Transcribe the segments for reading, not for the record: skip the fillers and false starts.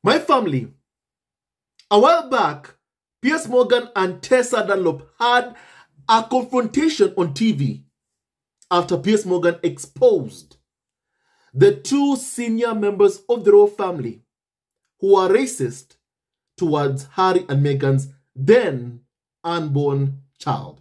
My family, a while back, Piers Morgan and Tessa Dunlop had a confrontation on TV after Piers Morgan exposed the two senior members of the royal family who are racist towards Harry and Meghan's then unborn child.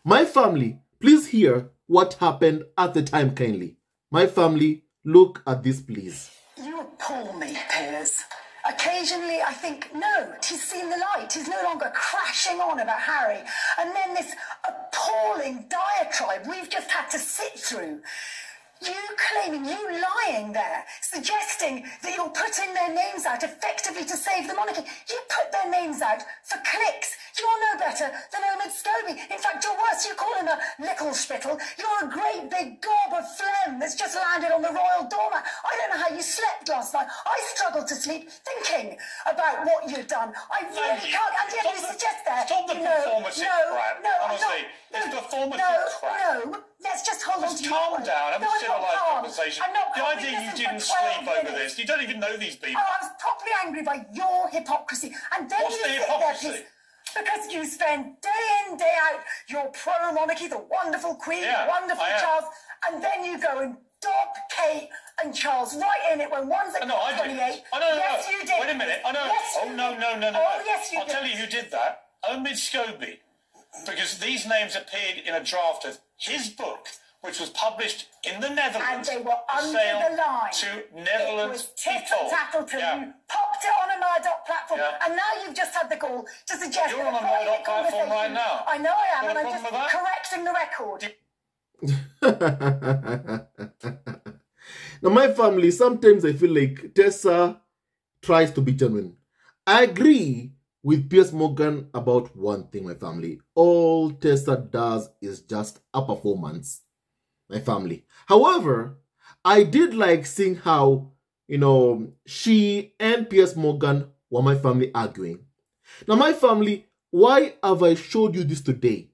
My family, please hear what happened at the time kindly. My family, look at this please. You appall me, Piers. Occasionally I think, no, he's seen the light. He's no longer crashing on about Harry. And then this appalling diatribe we've just had to sit through. You claiming, you lying there, suggesting that you're putting their names out effectively to save the monarchy. You put their names out for clicks. You're no better than Omid Scobie. In fact, you're worse. You call him a lickle spittle. You're a great big gob of phlegm that's just landed on the royal doormat. I don't know how you slept last night. I struggled to sleep thinking about what you've done. I really can't. And yet you suggest that. Stop the performance crap. Honestly, this performance crap. No. Let's just hold on to your calm down. Have a civilised conversation. I'm not the idea you didn't sleep over this. You don't even know these people. Oh, I was properly angry by your hypocrisy. And then What's you the sit hypocrisy? there, because you spend day in, day out, your pro-monarchy, the wonderful Queen, wonderful Charles, and then you go and dob Kate and Charles right in it when one's at 28. Oh, no, yes, you did. Wait a minute. Oh, no. Yes, oh, no. Oh, yes, you I'll did. tell you who did that. Omid Scobie. Because these names appeared in a draft of his book, which was published in the Netherlands. And they were under the line. To Netherlands it was tit and tattle till you popped it on a Murdoch platform. And now you've just had the gall to suggest You're on a Murdoch platform right now. I know I am, and I'm just correcting the record. Now, my family, sometimes I feel like Tessa tries to be genuine. I agree with Piers Morgan about one thing, my family. All Tessa does is just a performance, my family. However, I did like seeing how, she and Piers Morgan were my family arguing. Now, my family, why have I showed you this today?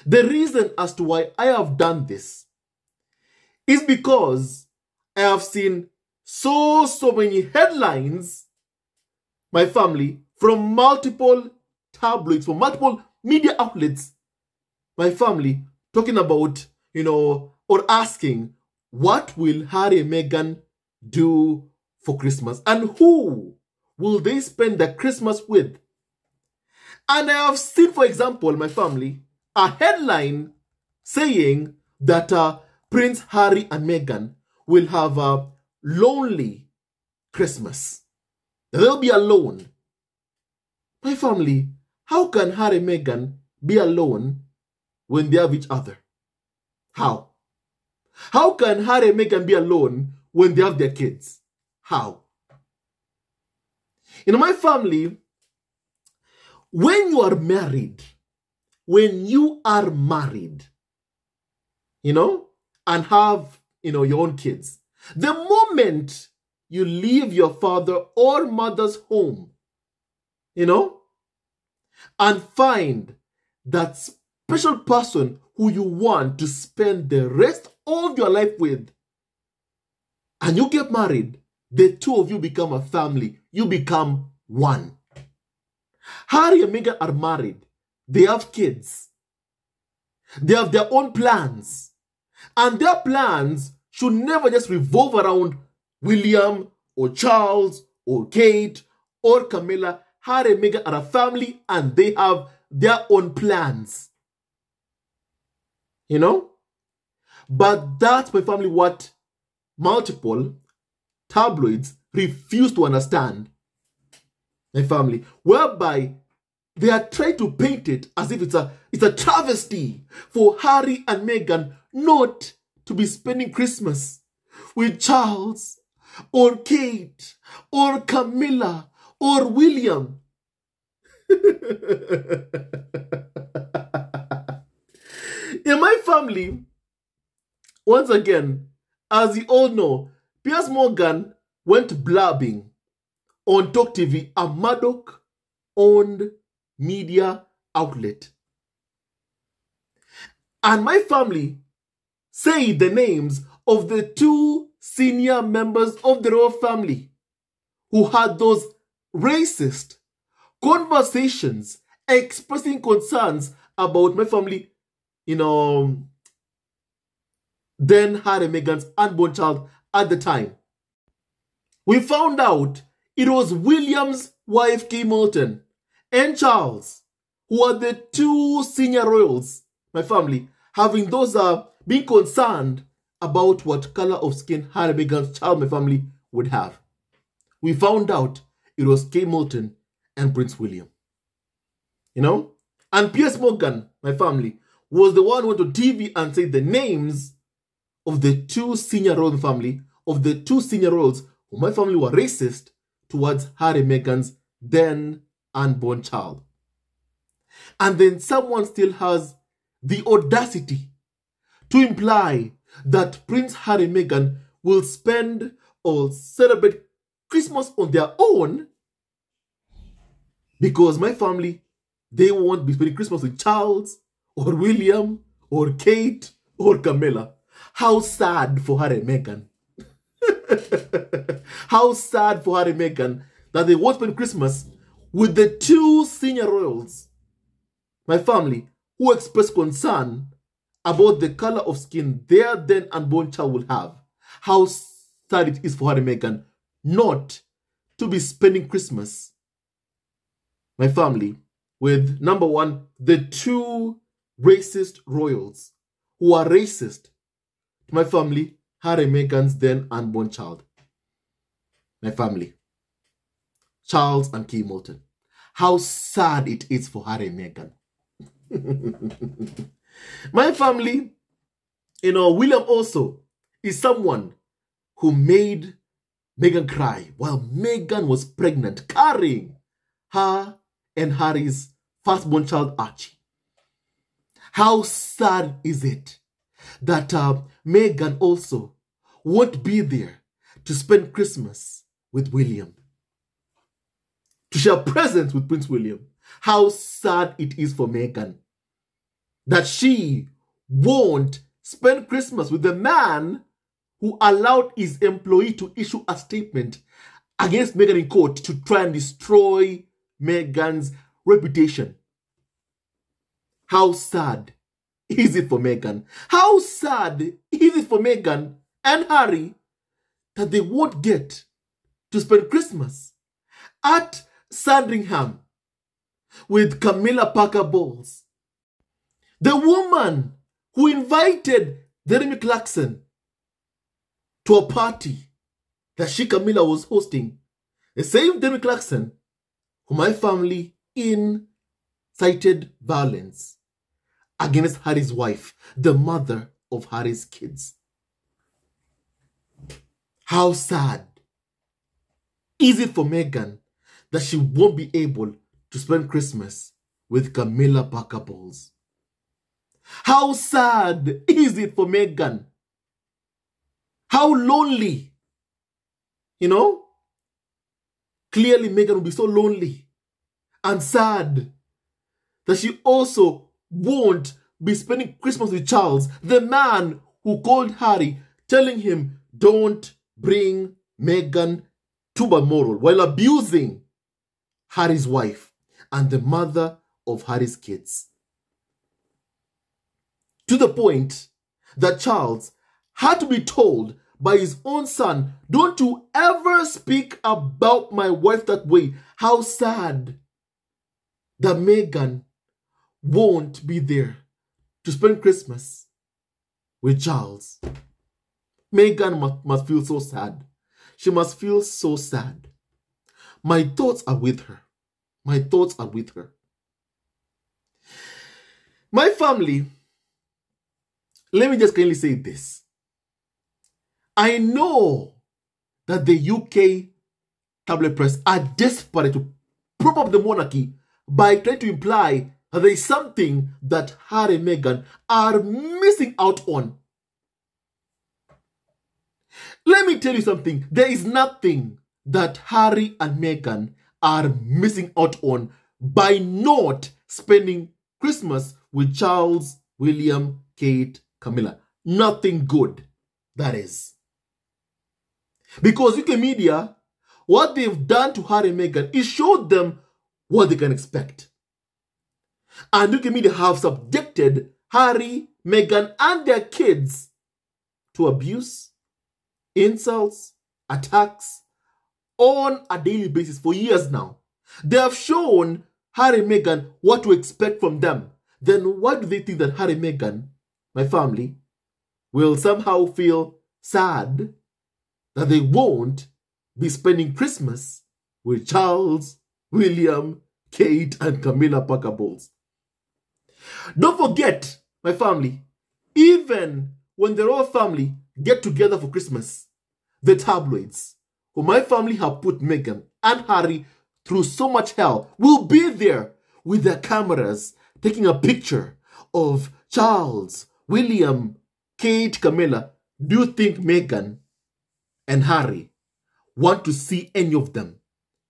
The reason as to why I have done this is because I have seen so many headlines, my family, from multiple tabloids, from multiple media outlets, my family, talking about, or asking, what will Harry and Meghan do for Christmas? And who will they spend their Christmas with? And I have seen, for example, my family, a headline saying that Prince Harry and Meghan will have a lonely Christmas. They'll be alone. My family, how can Harry and Meghan be alone when they have each other? How? How can Harry and Meghan be alone when they have their kids? How? In my family, when you are married, and have, your own kids, the moment you leave your father or mother's home, and find that special person who you want to spend the rest of your life with, and you get married, the two of you become a family. You become one. Harry and Meghan are married. They have kids. They have their own plans. And their plans should never just revolve around William or Charles or Kate or Camilla. Harry and Meghan are a family and they have their own plans. But that's, my family, what multiple tabloids refuse to understand. My family, whereby they are trying to paint it as if it's a travesty for Harry and Meghan not to be spending Christmas with Charles or Kate or Camilla or William. In my family, once again, as you all know, Piers Morgan went blabbing on Talk TV, a Murdoch-owned media outlet. And my family say the names of the two senior members of the royal family who had those racist conversations expressing concerns about my family, then Harry and Meghan's unborn child at the time. We found out it was William's wife, Kate Middleton, and Charles, who are the two senior royals, my family, having those being concerned about what color of skin Harry and Meghan's child, my family, would have. We found out it was Kate Middleton and Prince William. And Piers Morgan, my family, was the one who went on TV and said the names of the two senior royal family, of the two senior royals who my family were racist towards Harry and Meghan's then unborn child. And then someone still has the audacity to imply that Prince Harry and Meghan will spend or celebrate Christmas on their own because my family, they won't be spending Christmas with Charles or William or Kate or Camilla. How sad for Harry and Meghan. How sad for Harry and Meghan that they won't spend Christmas with the two senior royals, my family, who expressed concern about the color of skin their then unborn child will have. How sad it is for Harry and Meghan not to be spending Christmas, my family, with number one, the two racist royals who are racist to my family, Harry and Meghan's then unborn child. My family, Charles and Kate Middleton. How sad it is for Harry and Meghan. My family, William also is someone who made Meghan cry while Meghan was pregnant, carrying her and Harry's firstborn child, Archie. How sad is it that Meghan also won't be there to spend Christmas with William, to share presents with Prince William. How sad it is for Meghan that she won't spend Christmas with the man who allowed his employee to issue a statement against Meghan in court to try and destroy Meghan's reputation. How sad is it for Meghan? How sad is it for Meghan and Harry that they won't get to spend Christmas at Sandringham with Camilla Parker Bowles, the woman who invited Jeremy Clarkson to a party that Camilla was hosting, the same Jeremy Clarkson who my family incited violence against Harry's wife, the mother of Harry's kids. How sad is it for Meghan that she won't be able to spend Christmas with Camilla Parker Bowles? How sad is it for Meghan? How lonely, Clearly Meghan will be so lonely and sad that she also won't be spending Christmas with Charles, the man who called Harry, telling him, don't bring Meghan to Balmoral, while abusing Harry's wife and the mother of Harry's kids. To the point that Charles had to be told by his own son, don't you ever speak about my wife that way. How sad that Meghan won't be there to spend Christmas with Charles. Meghan must feel so sad. She must feel so sad. My thoughts are with her. My thoughts are with her. My family, let me just kindly say this. I know that the UK tabloid press are desperate to prop up the monarchy by trying to imply that there is something that Harry and Meghan are missing out on. Let me tell you something. There is nothing that Harry and Meghan are missing out on by not spending Christmas with Charles, William, Kate, Camilla. Nothing good, that is. Because UK media what they've done to Harry and Meghan, it showed them what they can expect. And UK media have subjected Harry, Meghan, and their kids to abuse, insults, attacks on a daily basis for years now. They have shown Harry and Meghan what to expect from them. Then why do they think that Harry and Meghan, my family, will somehow feel sad that they won't be spending Christmas with Charles, William, Kate, and Camilla Parker Bowles? Don't forget, my family, even when the royal family get together for Christmas, the tabloids, who my family have put Meghan and Harry through so much hell, will be there with their cameras taking a picture of Charles, William, Kate, Camilla. Do you think Meghan and Harry want to see any of them?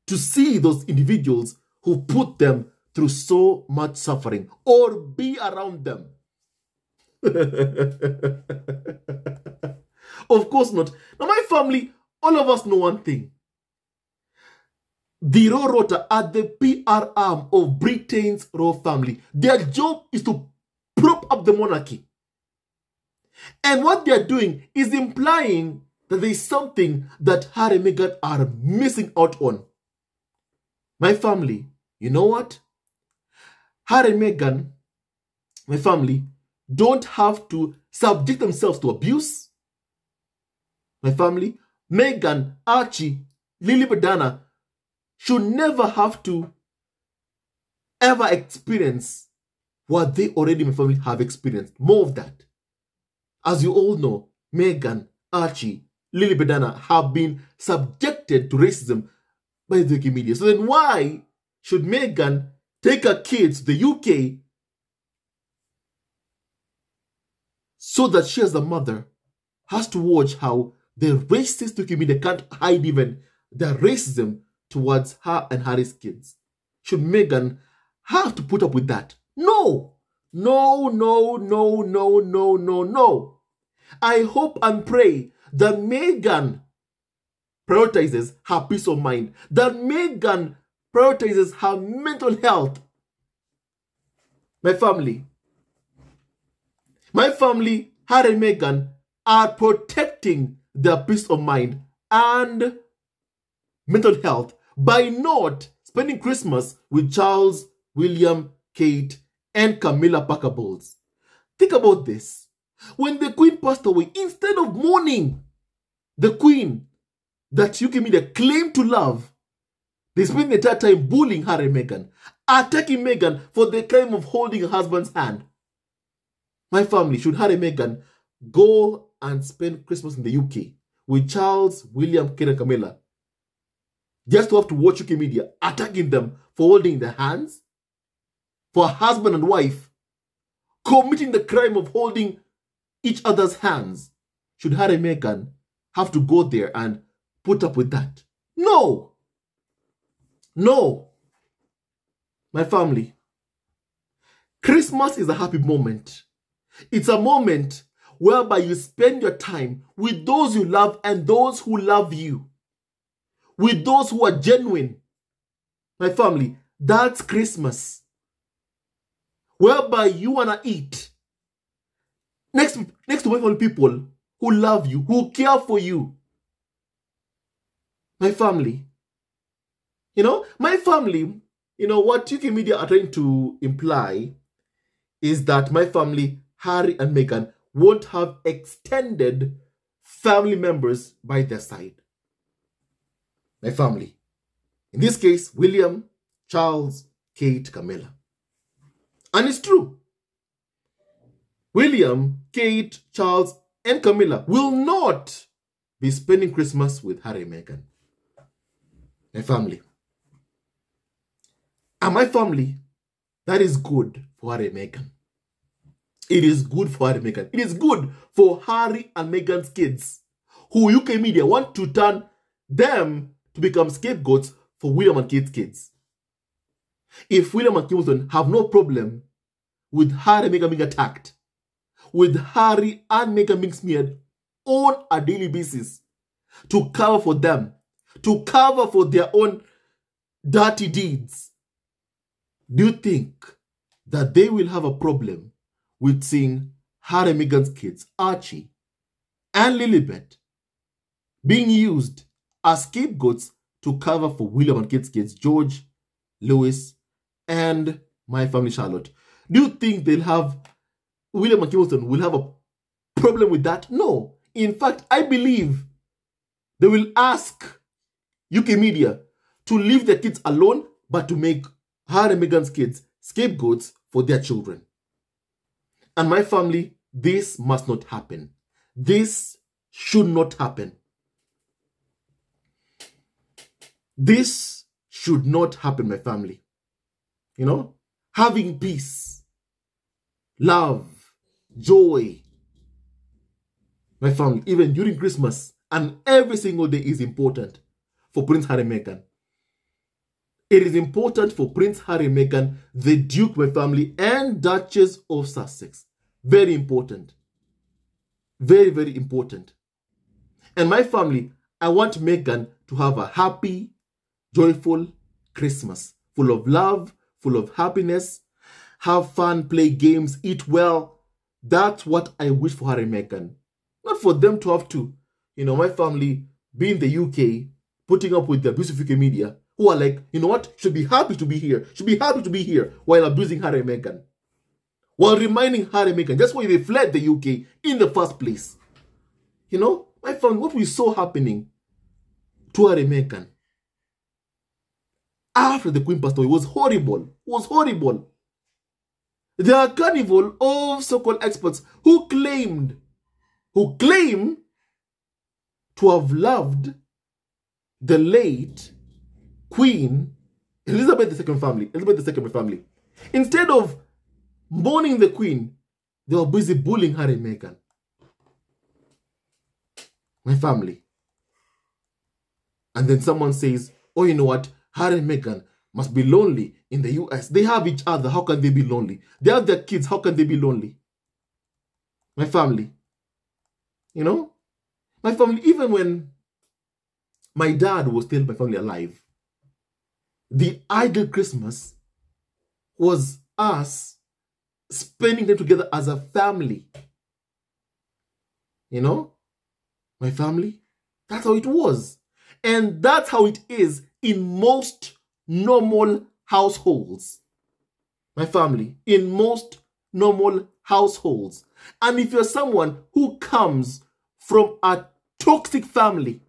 To see those individuals who put them through so much suffering, or be around them? Of course not. Now, my family, all of us know one thing. The royal rota are the PR arm of Britain's royal family. Their job is to prop up the monarchy. And what they are doing is implying that there is something that Harry and Meghan are missing out on. My family, you know what? Harry and Meghan, my family, don't have to subject themselves to abuse. My family, Meghan, Archie, Lily Badana should never have to ever experience what they already, my family, have experienced. More of that. As you all know, Meghan, Archie, Lily Badana have been subjected to racism by the UK media. So then why should Meghan take her kids to the UK so that she as a mother has to watch how the racist UK media can't hide even their racism towards her and Harry's kids? Should Meghan have to put up with that? No! No, no, no, no, no, no, no. I hope and pray that Meghan prioritizes her peace of mind, that Meghan prioritizes her mental health. My family, Harry and Meghan are protecting their peace of mind and mental health by not spending Christmas with Charles, William, Kate, and Camilla Parker Bowles. Think about this. When the Queen passed away, instead of mourning the Queen that UK media claim to love, they spent the entire time bullying Harry and Meghan, attacking Meghan for the crime of holding her husband's hand. My family, should Harry and Meghan go and spend Christmas in the UK with Charles, William, Kate, and Camilla, just to have to watch UK media attacking them for holding their hands? For a husband and wife committing the crime of holding each other's hands, should Harry and Meghan have to go there and put up with that? No! No! My family, Christmas is a happy moment. It's a moment whereby you spend your time with those you love and those who love you. With those who are genuine. My family, that's Christmas. Whereby you want to eat next to my family, people who love you, who care for you. My family. My family, what UK media are trying to imply is that my family, Harry and Meghan, won't have extended family members by their side. My family. In this case, William, Charles, Kate, Camilla. And it's true. William, Kate, Charles, and Camilla will not be spending Christmas with Harry and Meghan. My family. And my family, that is good for Harry and Meghan. It is good for Harry and Meghan. It is good for Harry and Meghan's kids, who UK media want to turn them to become scapegoats for William and Kate's kids. If William and Kate have no problem with Harry and Meghan being attacked, with Harry and Meghan being smeared on a daily basis to cover for them, to cover for their own dirty deeds, do you think that they will have a problem with seeing Harry and Meghan's kids, Archie and Lilibet, being used as scapegoats to cover for William and Kate's kids, George, Louis, and my family, Charlotte? Do you think they'll have, William and Hamilton will have a problem with that? No. In fact, I believe they will ask UK media to leave their kids alone, but to make Harry and Meghan's kids scapegoats for their children. And my family, this must not happen. This should not happen. This should not happen, my family. You know, having peace, love, joy, my family, even during Christmas and every single day is important for Prince Harry and Meghan. It is important for Prince Harry and Meghan, the Duke, my family, and Duchess of Sussex. Very important. Very, very important. And my family, I want Meghan to have a happy, joyful Christmas, full of love, full of happiness, have fun, play games, eat well. That's what I wish for Harry and Meghan. Not for them to have to, you know, my family, be in the UK, putting up with the abuse of UK media, who are like, you know what, should be happy to be here, while abusing Harry and Meghan. While reminding Harry and Meghan just why they fled the UK in the first place. You know, my family, what we saw happening to Harry and Meghan after the Queen passed away was horrible. Was horrible. There are a carnival of so-called experts who claim to have loved the late Queen Elizabeth II family. Instead of mourning the Queen, they were busy bullying Harry and Meghan. My family. And then someone says, oh, you know what? Harry and Meghan must be lonely in the US. They have each other. How can they be lonely? They have their kids. How can they be lonely? My family. You know? My family, even when my dad was still my family alive, the ideal Christmas was us spending time together as a family. You know? My family. That's how it was. And that's how it is in most normal households. My family. In most normal households. And if you're someone who comes from a toxic family,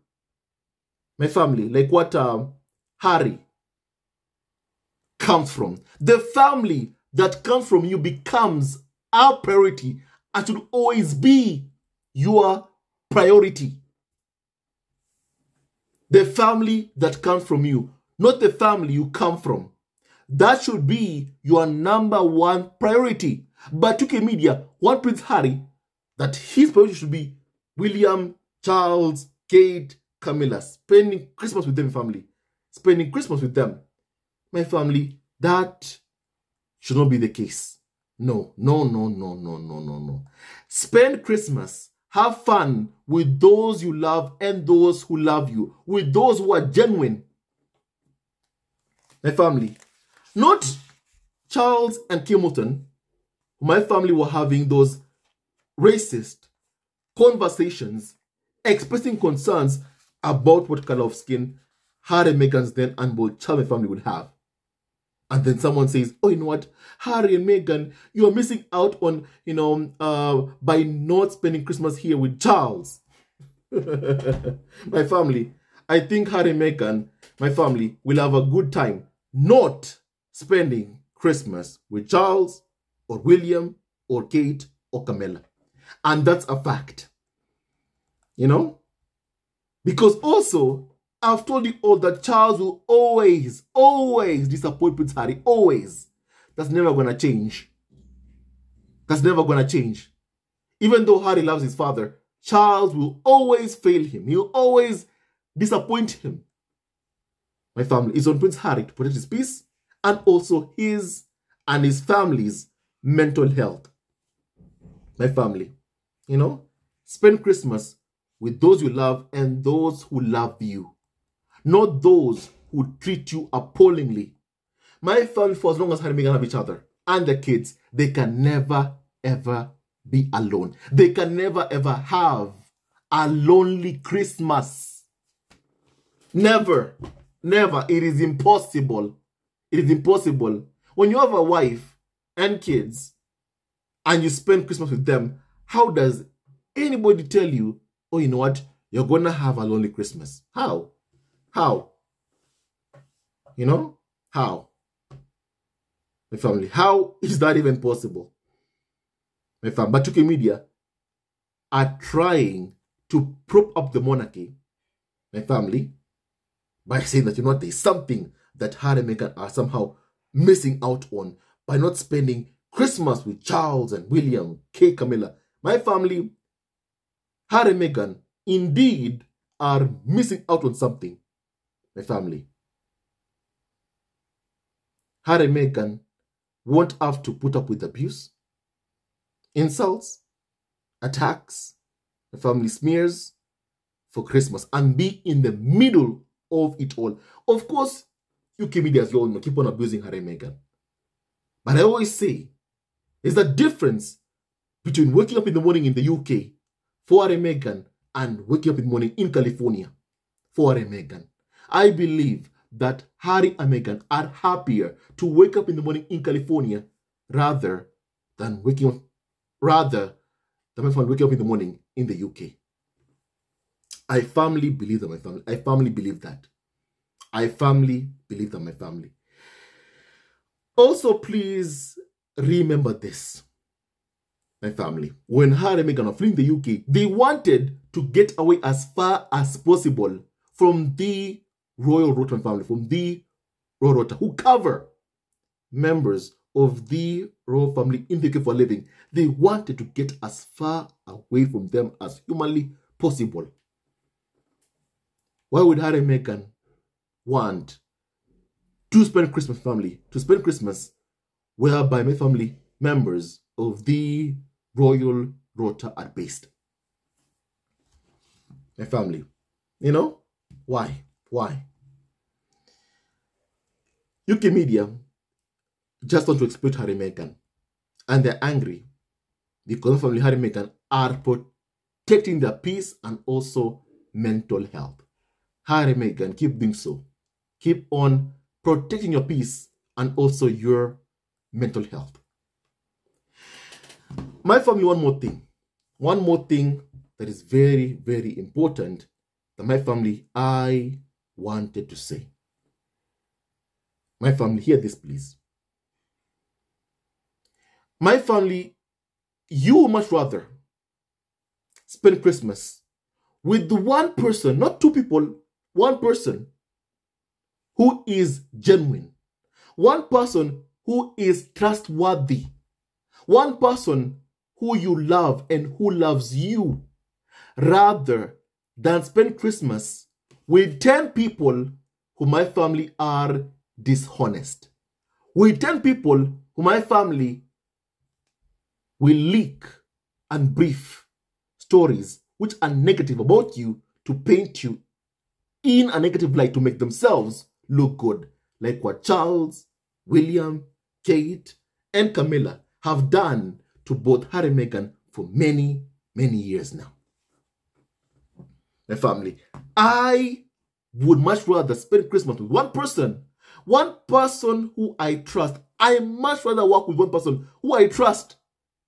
my family, like what Harry comes from, the family that comes from you becomes our priority and should always be your priority. The family that comes from you, not the family you come from. That should be your number one priority. But UK media want Prince Harry that his priority should be William, Charles, Kate, Camilla, spending Christmas with them, family. Spending Christmas with them. My family, that should not be the case. No. Spend Christmas. Have fun with those you love and those who love you. With those who are genuine. My family. Not Charles and Hamilton. My family were having those racist conversations, expressing concerns about what color of skin Harry and Meghan's then unborn child family would have. And then someone says, oh, you know what, Harry and Meghan, you are missing out on, by not spending Christmas here with Charles. My family, I think Harry and Meghan, my family, will have a good time not spending Christmas with Charles or William or Kate or Camilla. And that's a fact. You know? Because also, I've told you all that Charles will always disappoint Prince Harry. Always. That's never going to change. That's never going to change. Even though Harry loves his father, Charles will always fail him. He'll always disappoint him. My family is on Prince Harry to protect his peace and also his and his family's mental health. My family, spend Christmas with those you love and those who love you. not those who treat you appallingly. My family, for as long as Harry and Meghan have each other and their kids, they can never, ever be alone. They can never, ever have a lonely Christmas. Never. Never. It is impossible. It is impossible. When you have a wife and kids and you spend Christmas with them, how does anybody tell you, oh, you know what, you're going to have a lonely Christmas? How? How? You know? How? My family, how is that even possible? My family, but UK media are trying to prop up the monarchy, my family, by saying that, you know what, there's something that Harry and Meghan are somehow missing out on by not spending Christmas with Charles and William, Kate, Camilla. My family, Harry and Meghan, indeed are missing out on something. My family. Harry and Meghan won't have to put up with abuse, insults, attacks, the family smears for Christmas and be in the middle of it all. Of course, UK media, as you all know, keep on abusing Harry and Meghan. But I always say, there's a difference between waking up in the morning in the UK for Harry and Meghan and waking up in the morning in California for Harry and Meghan. I believe that Harry and Meghan are happier to wake up in the morning in California rather than waking up in the morning in the UK. I firmly believe that, my family. I firmly believe that. I firmly believe that, my family. Also, please remember this, my family. When Harry and Meghan are fleeing the UK, they wanted to get away as far as possible from the Royal Rota family, from the Royal Rota, who cover members of the royal family in the UK for a living. They wanted to get as far away from them as humanly possible. Why would Harry and Meghan want to spend Christmas family, to spend Christmas whereby my family members of the Royal Rota are based? My family, you know, why? Why? UK media just want to exploit Harry and Meghan, and they're angry because family Harry and Meghan are protecting their peace and also mental health. Harry and Meghan, keep doing so. Keep on protecting your peace and also your mental health. My family, one more thing that is very, very important that my family, I wanted to say. My family, hear this, please. My family, you would much rather spend Christmas with the one person, not two people, one person who is genuine, one person who is trustworthy, one person who you love and who loves you, rather than spend Christmas with 10 people who my family are dishonest, with 10 people who my family will leak and brief stories which are negative about you to paint you in a negative light to make themselves look good, like what Charles, William, Kate, and Camilla have done to both Harry and Meghan for many, many years now. My family, I would much rather spend Christmas with one person who I trust. I much rather work with one person who I trust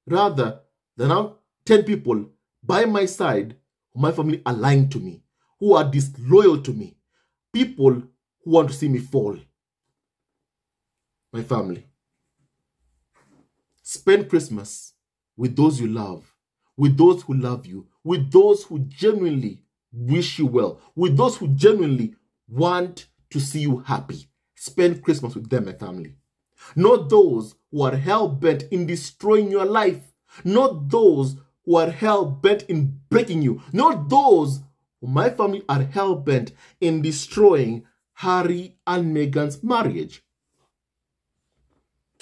rather than have 10 people by my side who my family are lying to me, who are disloyal to me, people who want to see me fall. My family, spend Christmas with those you love, with those who love you, with those who genuinely wish you well, with those who genuinely want to see you happy. Spend Christmas with them, my family. Not those who are hell-bent in destroying your life. Not those who are hell-bent in breaking you. Not those who my family are hell-bent in destroying Harry and Meghan's marriage.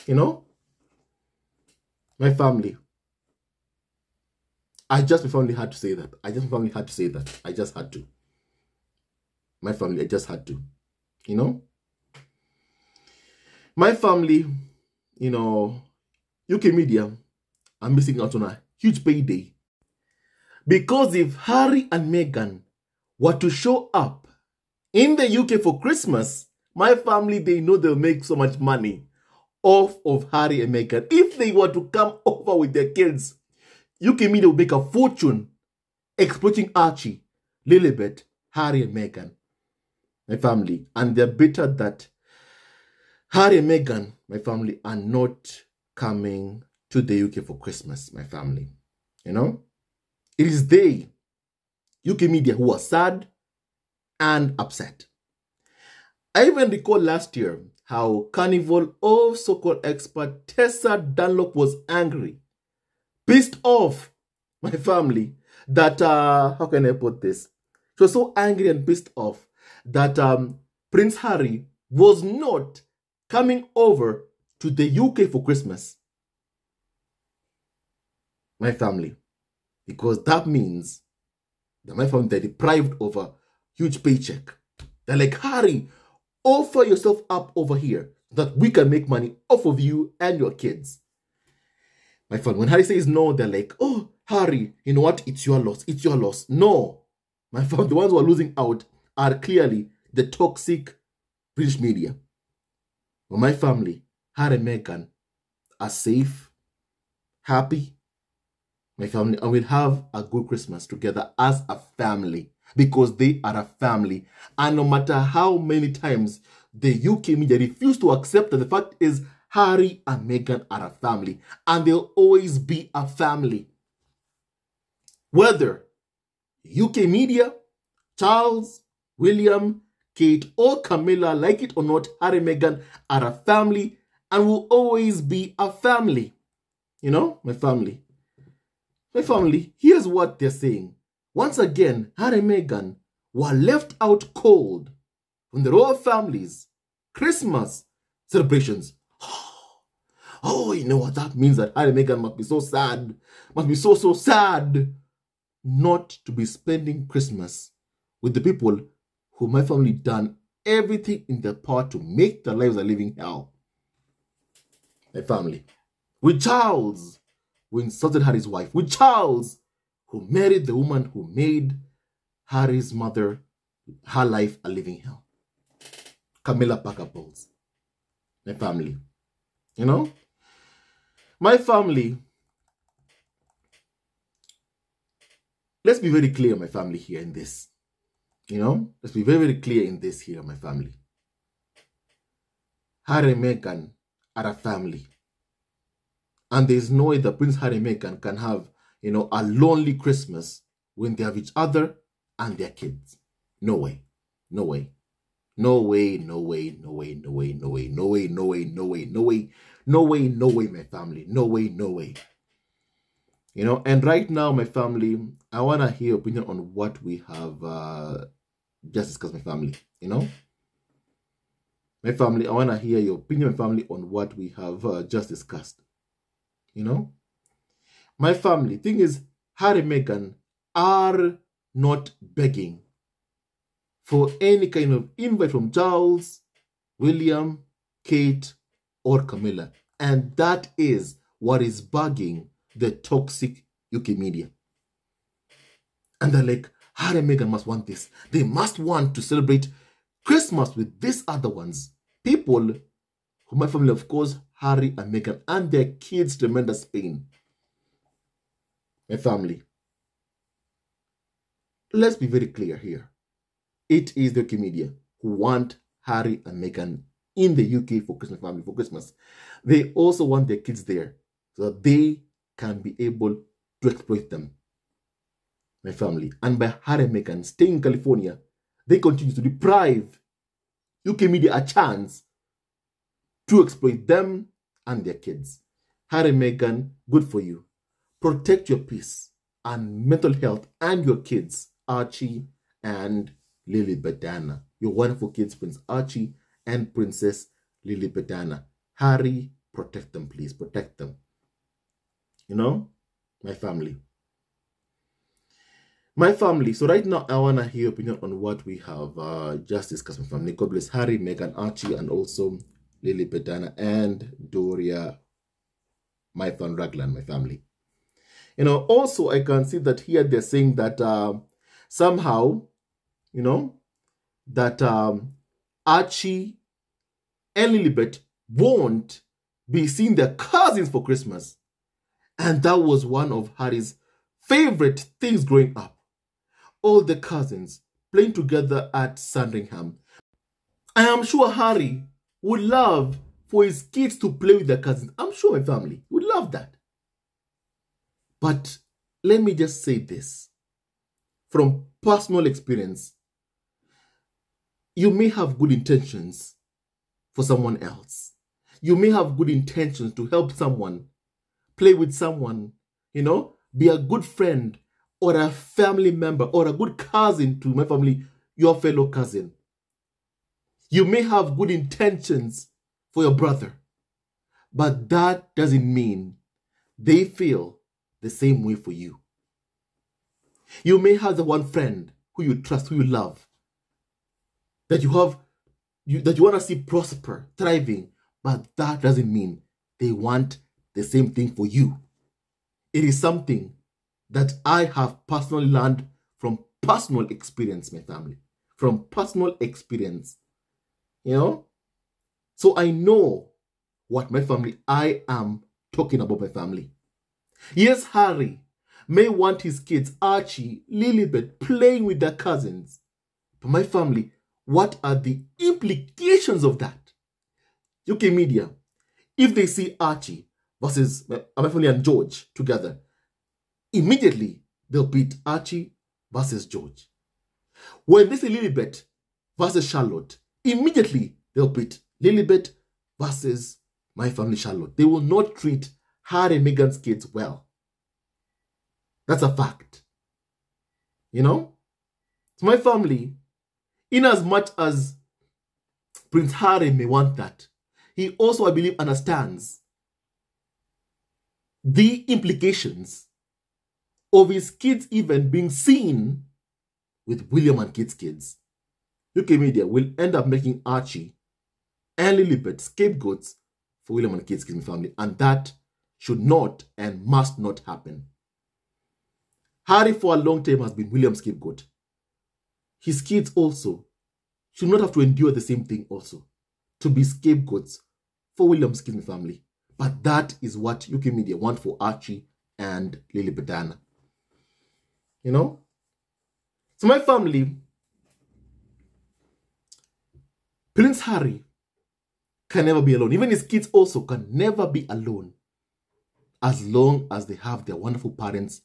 You know? My family. My family had to say that. I just had to. My family, I just had to. You know? My family, you know, UK media are missing out on a huge payday. Because if Harry and Meghan were to show up in the UK for Christmas, my family, they know they'll make so much money off of Harry and Meghan. If they were to come over with their kids, UK media will make a fortune exploiting Archie, Lilibet, Harry and Meghan, my family. And they're bitter that Harry and Meghan, my family, are not coming to the UK for Christmas, my family. You know? It is they, UK media, who are sad and upset. I even recall last year how Carnival of so-called expert Tessa Dunlop was angry, pissed off, my family, that, how can I put this? She was so angry and pissed off that Prince Harry was not coming over to the UK for Christmas. My family. Because that means that my family, they're deprived of a huge paycheck. They're like, Harry, offer yourself up over here so that we can make money off of you and your kids. My family, when Harry says no, they're like, oh, Harry, you know what? It's your loss. It's your loss. No. My family, the ones who are losing out are clearly the toxic British media. But my family, Harry and Meghan, are safe, happy, my family, and we'll have a good Christmas together as a family because they are a family. And no matter how many times the UK media refuse to accept that, the fact is Harry and Meghan are a family and they'll always be a family. Whether UK media, Charles, William, Kate, or Camilla like it or not, Harry and Meghan are a family and will always be a family. You know, my family. My family, here's what they're saying. Once again, Harry and Meghan were left out cold from the royal family's Christmas celebrations. Oh, you know what that means? That Harry and Meghan must be so sad. Must be so sad not to be spending Christmas with the people who my family done everything in their power to make their lives a living hell. My family. With Charles, who insulted Harry's wife, with Charles, who married the woman who made Harry's mother, her life a living hell. Camilla Parker Bowles. My family. You know? My family. Let's be very clear, my family, here in this. You know? Let's be very, very clear in this here, my family. Harry and Meghan are a family. And there's no way that Prince Harry and Meghan can have, you know, a lonely Christmas when they have each other and their kids. No way. No way. No way, no way, no way, no way, no way, no way, no way, no way, no way, no way, no way, my family. No way, no way. You know, and right now, my family, I want to hear your opinion on what we have just discussed, my family. You know? My family, I want to hear your opinion, my family, on what we have just discussed. You know, my family, thing is, Harry and Meghan are not begging for any kind of invite from Charles, William, Kate, or Camilla. And that is what is bugging the toxic UK media. And they're like, Harry and Meghan must want this. They must want to celebrate Christmas with these other ones. People who my family, of course, Harry and Meghan and their kids, tremendous pain. My family. Let's be very clear here. It is the UK media who want Harry and Meghan in the UK for Christmas, family, for Christmas. They also want their kids there so that they can be able to exploit them. My family. And by Harry and Meghan staying in California, they continue to deprive UK media a chance to exploit them and their kids. Harry and Meghan, good for you. Protect your peace and mental health and your kids, Archie and Lilibet Diana. Your wonderful kids, Prince Archie and Princess Lilibet Diana. Harry, protect them, please. Protect them. You know, my family. My family, so right now I want to hear your opinion on what we have just discussed, my family. God bless Harry, Meghan, Archie, and also Lily Petana and Doria, my fan Raglan, my family. You know, also I can see that here they're saying that somehow, you know, that Archie and Lilibet won't be seeing their cousins for Christmas. And that was one of Harry's favorite things growing up. All the cousins playing together at Sandringham. I am sure Harry would love for his kids to play with their cousins. I'm sure my family would love that. But let me just say this. From personal experience, you may have good intentions for someone else. You may have good intentions to help someone, play with someone, you know, be a good friend or a family member or a good cousin to my family, your fellow cousin. You may have good intentions for your brother, but that doesn't mean they feel the same way for you. You may have the one friend who you trust, who you love, that you want to see prosper, thriving, but that doesn't mean they want the same thing for you. It is something that I have personally learned from personal experience, my family. From personal experience. You know? So I know what my family, I am talking about my family. Yes, Harry may want his kids, Archie, Lilibet, playing with their cousins. But my family, what are the implications of that? UK media, if they see Archie versus my family and George together, immediately they'll beat Archie versus George. When they see Lilibet versus Charlotte, immediately they'll beat Lilibet versus my family Charlotte. They will not treat Harry and Meghan's kids well. That's a fact. You know? So my family, in as much as Prince Harry may want that, he also, I believe, understands the implications of his kids even being seen with William and Kate's kids. UK media will end up making Archie and Lilibet scapegoats for William and Kate's kids family, and that should not and must not happen. Harry for a long time has been William's scapegoat. His kids also should not have to endure the same thing also, to be scapegoats for William's kids family. But that is what UK media want for Archie and Lilibet Diana. You know? So my family, Prince Harry can never be alone. Even his kids also can never be alone as long as they have their wonderful parents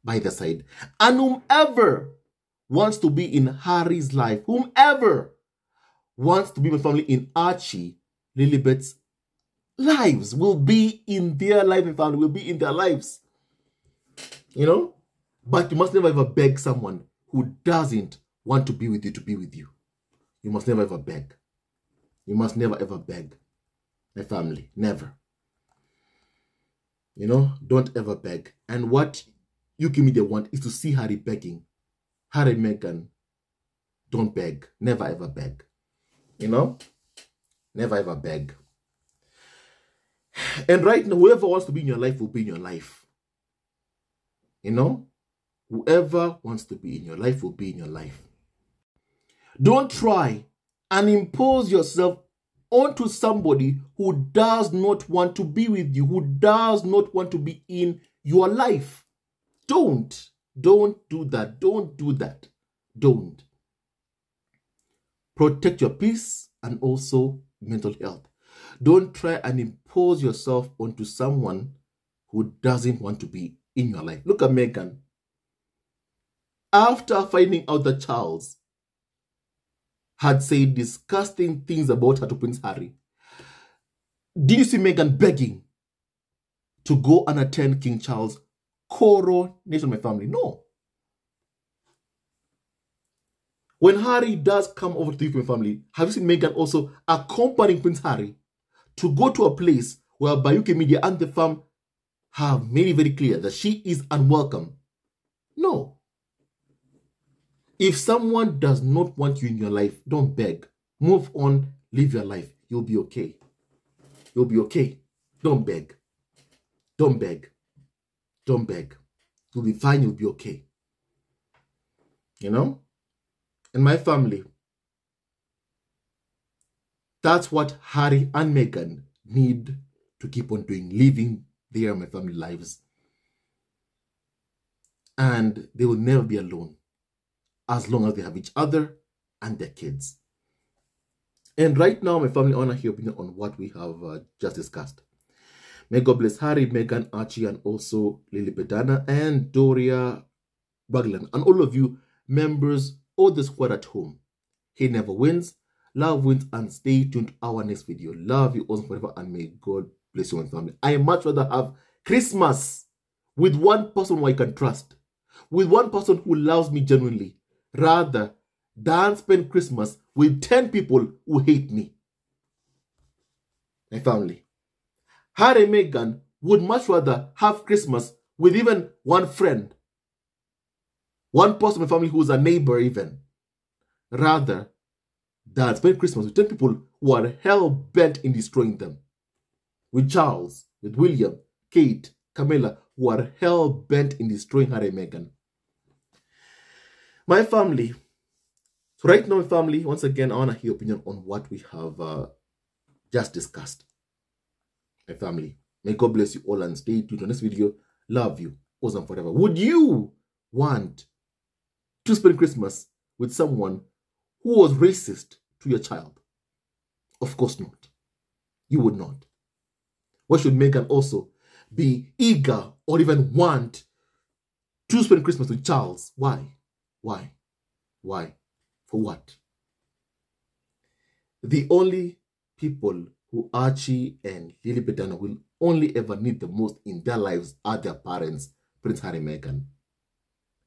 by their side. And whomever wants to be in Harry's life, whomever wants to be my family in Archie, Lilibet's lives will be in their life, and family will be in their lives. You know? But you must never ever beg someone who doesn't want to be with you to be with you. You must never ever beg. You must never ever beg. My family, never. You know, don't ever beg. And what UK media want is to see Harry begging. Harry and Meghan, don't beg. Never ever beg. You know? Never ever beg. And right now, whoever wants to be in your life will be in your life. You know? Whoever wants to be in your life will be in your life. Don't try and impose yourself onto somebody who does not want to be with you, who does not want to be in your life. Don't do that. Don't do that. Don't. Protect your peace and also mental health. Don't try and impose yourself onto someone who doesn't want to be in your life. Look at Meghan. After finding out that Charles had said disgusting things about her to Prince Harry, did you see Meghan begging to go and attend King Charles' coronation, my family? No. When Harry does come over to the UK family, have you seen Meghan also accompanying Prince Harry to go to a place whereby UK media and the fam have made it very clear that she is unwelcome? No. If someone does not want you in your life, don't beg. Move on, live your life. You'll be okay. You'll be okay. Don't beg. Don't beg. Don't beg. You'll be fine, you'll be okay. You know? In my family, that's what Harry and Meghan need to keep on doing, living their my family lives. And they will never be alone as long as they have each other and their kids. And right now, my family, I want to hear your opinion on what we have just discussed. May God bless Harry, Meghan, Archie, and also Lily Bedana and Doria Baglan, and all of you members of the squad at home. He never wins, love wins, and stay tuned to our next video. Love you all forever, and may God bless you and family. I much rather have Christmas with one person who I can trust, with one person who loves me genuinely, rather than spend Christmas with 10 people who hate me. My family. Harry and Meghan would much rather have Christmas with even one friend, one person in my family who's a neighbor even, rather than spend Christmas with 10 people who are hell-bent in destroying them. With Charles, with William, Kate, Camilla, who are hell-bent in destroying Harry and Meghan. My family. So right now, my family, once again, I want to hear your opinion on what we have just discussed. My family, may God bless you all and stay tuned to this video. Love you, awesome forever. Would you want to spend Christmas with someone who was racist to your child? Of course not. You would not. Why should Meghan also be eager or even want to spend Christmas with Charles? Why? Why? Why? For what? The only people who Archie and Lily Bedana will only ever need the most in their lives are their parents, Prince Harry and Meghan.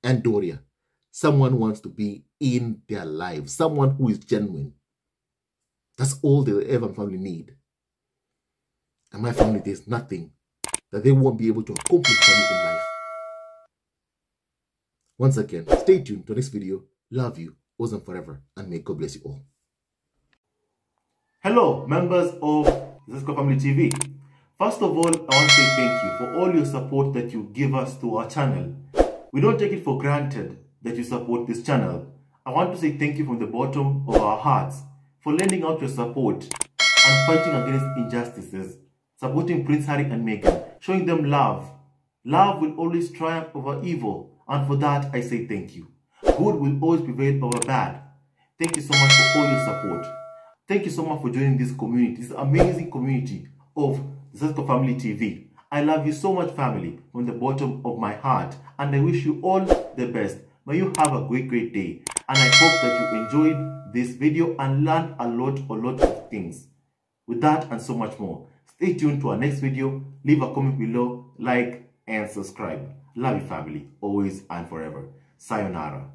And Doria. Someone wants to be in their lives. Someone who is genuine. That's all they'll ever family need. And my family, there's nothing that they won't be able to accomplish for me in life. Once again, stay tuned to this video. Love you, awesome forever, and may God bless you all. Hello, members of Zesco Family TV. First of all, I want to say thank you for all your support that you give us to our channel. We don't take it for granted that you support this channel. I want to say thank you from the bottom of our hearts for lending out your support and fighting against injustices, supporting Prince Harry and Meghan, showing them love. Love will always triumph over evil, and for that I say thank you. Good will always prevail over bad. Thank you so much for all your support. Thank you so much for joining this community, this amazing community of Zesco Family TV. I love you so much, family, from the bottom of my heart, and I wish you all the best. May you have a great day, and I hope that you enjoyed this video and learned a lot of things. With that and so much more, stay tuned to our next video. Leave a comment below, like, and subscribe. Love you, family, always and forever. Sayonara.